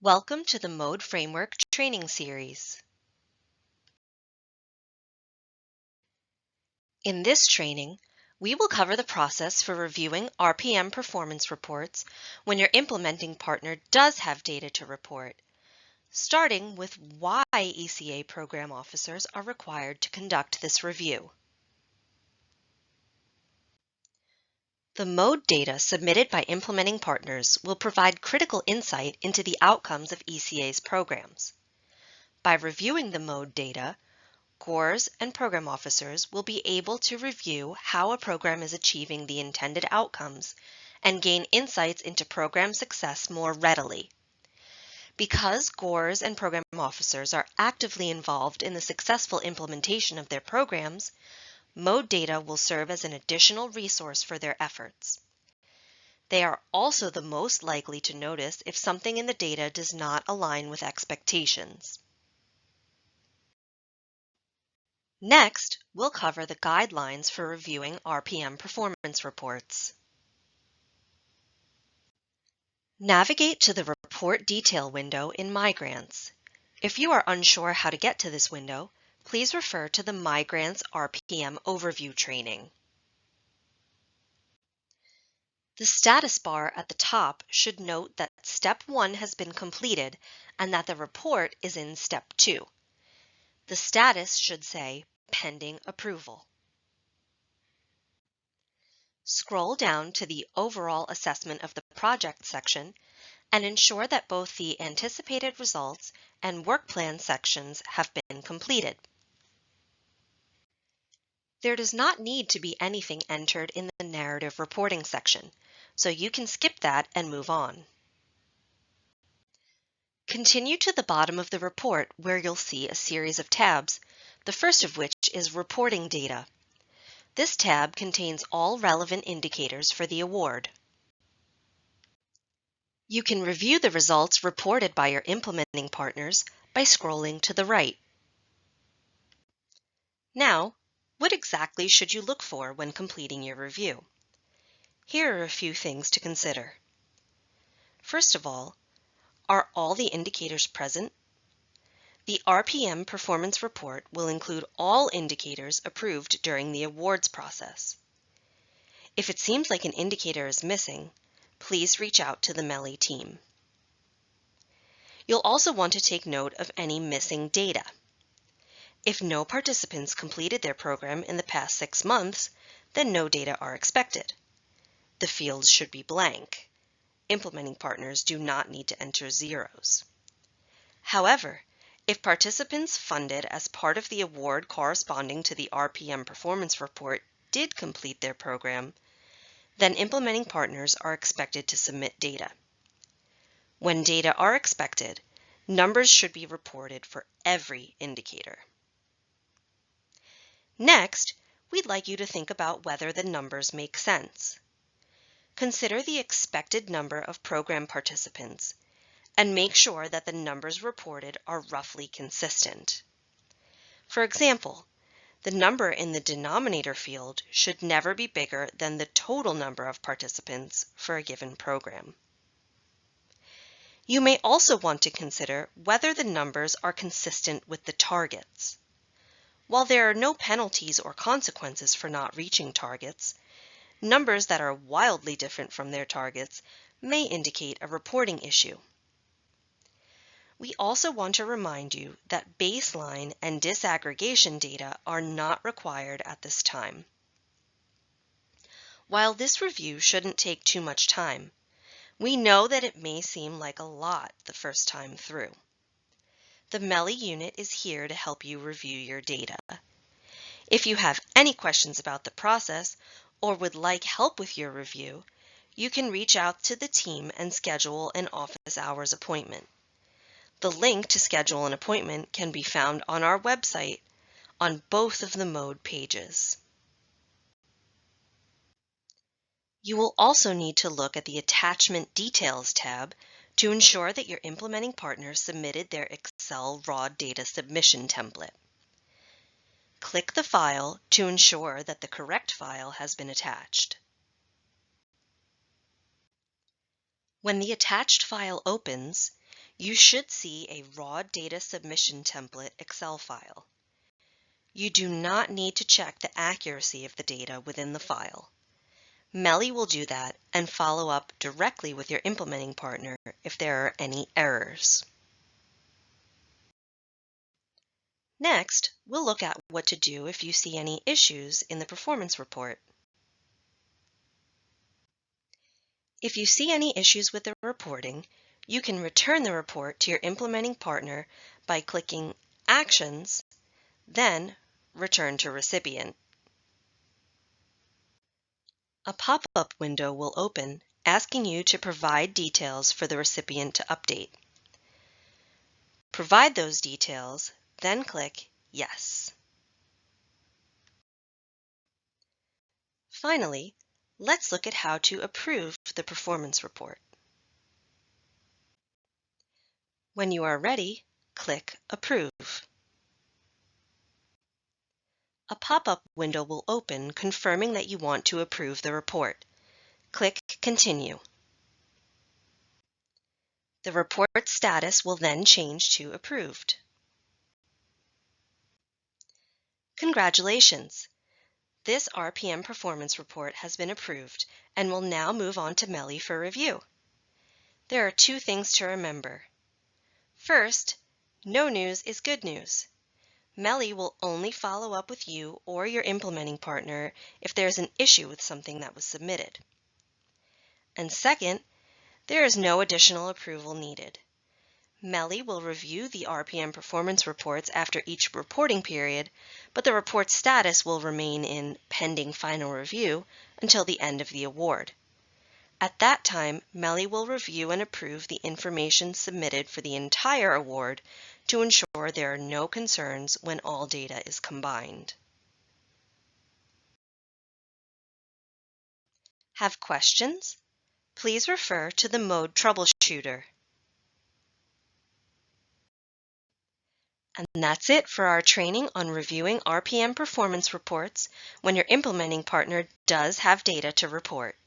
Welcome to the Mode Framework training series. In this training, we will cover the process for reviewing RPM performance reports when your implementing partner does have data to report, starting with why ECA program officers are required to conduct this review. The mode data submitted by implementing partners will provide critical insight into the outcomes of ECA's programs. By reviewing the mode data, GORs and program officers will be able to review how a program is achieving the intended outcomes and gain insights into program success more readily. Because GORs and program officers are actively involved in the successful implementation of their programs, mode data will serve as an additional resource for their efforts. They are also the most likely to notice if something in the data does not align with expectations. Next, we'll cover the guidelines for reviewing RPM performance reports. Navigate to the Report Detail window in MyGrants. If you are unsure how to get to this window, please refer to the MyGrants RPM Overview training. The status bar at the top should note that Step 1 has been completed and that the report is in Step 2. The status should say Pending Approval. Scroll down to the Overall Assessment of the Project section and ensure that both the Anticipated Results and Work Plan sections have been completed. There does not need to be anything entered in the Narrative Reporting section, so you can skip that and move on. Continue to the bottom of the report where you'll see a series of tabs, the first of which is Reporting Data. This tab contains all relevant indicators for the award. You can review the results reported by your implementing partners by scrolling to the right. Now, what exactly should you look for when completing your review? Here are a few things to consider. First of all, are all the indicators present? The RPM performance report will include all indicators approved during the awards process. If it seems like an indicator is missing, please reach out to the MELI team. You'll also want to take note of any missing data. If no participants completed their program in the past 6 months, then no data are expected. The fields should be blank. Implementing partners do not need to enter zeros. However, if participants funded as part of the award corresponding to the RPM performance report did complete their program, then implementing partners are expected to submit data. When data are expected, numbers should be reported for every indicator. Next, we'd like you to think about whether the numbers make sense. Consider the expected number of program participants and make sure that the numbers reported are roughly consistent. For example, the number in the denominator field should never be bigger than the total number of participants for a given program. You may also want to consider whether the numbers are consistent with the targets. While there are no penalties or consequences for not reaching targets, numbers that are wildly different from their targets may indicate a reporting issue. We also want to remind you that baseline and disaggregation data are not required at this time. While this review shouldn't take too much time, we know that it may seem like a lot the first time through. The MELI unit is here to help you review your data. If you have any questions about the process or would like help with your review, you can reach out to the team and schedule an office hours appointment. The link to schedule an appointment can be found on our website on both of the mode pages. You will also need to look at the Attachment Details tab to ensure that your implementing partner submitted their Excel raw data submission template. Click the file to ensure that the correct file has been attached. When the attached file opens, You should see a raw data submission template Excel file. You do not need to check the accuracy of the data within the file. Melly will do that and follow up directly with your implementing partner if there are any errors. Next, we'll look at what to do if you see any issues in the performance report. If you see any issues with the reporting, you can return the report to your implementing partner by clicking Actions, then Return to Recipient. A pop-up window will open asking you to provide details for the recipient to update. Provide those details, then click Yes. Finally, let's look at how to approve the performance report. When you are ready, click Approve. A pop-up window will open confirming that you want to approve the report. Click Continue. The report status will then change to Approved. Congratulations! This RPM performance report has been approved and will now move on to Melly for review. There are two things to remember. First, no news is good news. Melly will only follow up with you or your implementing partner if there's an issue with something that was submitted. And second, there is no additional approval needed. Melly will review the RPM performance reports after each reporting period, but the report status will remain in pending final review until the end of the award. At that time, Melly will review and approve the information submitted for the entire award to ensure there are no concerns when all data is combined. Have questions? Please refer to the Mode Troubleshooter. And that's it for our training on reviewing RPM performance reports when your implementing partner does have data to report.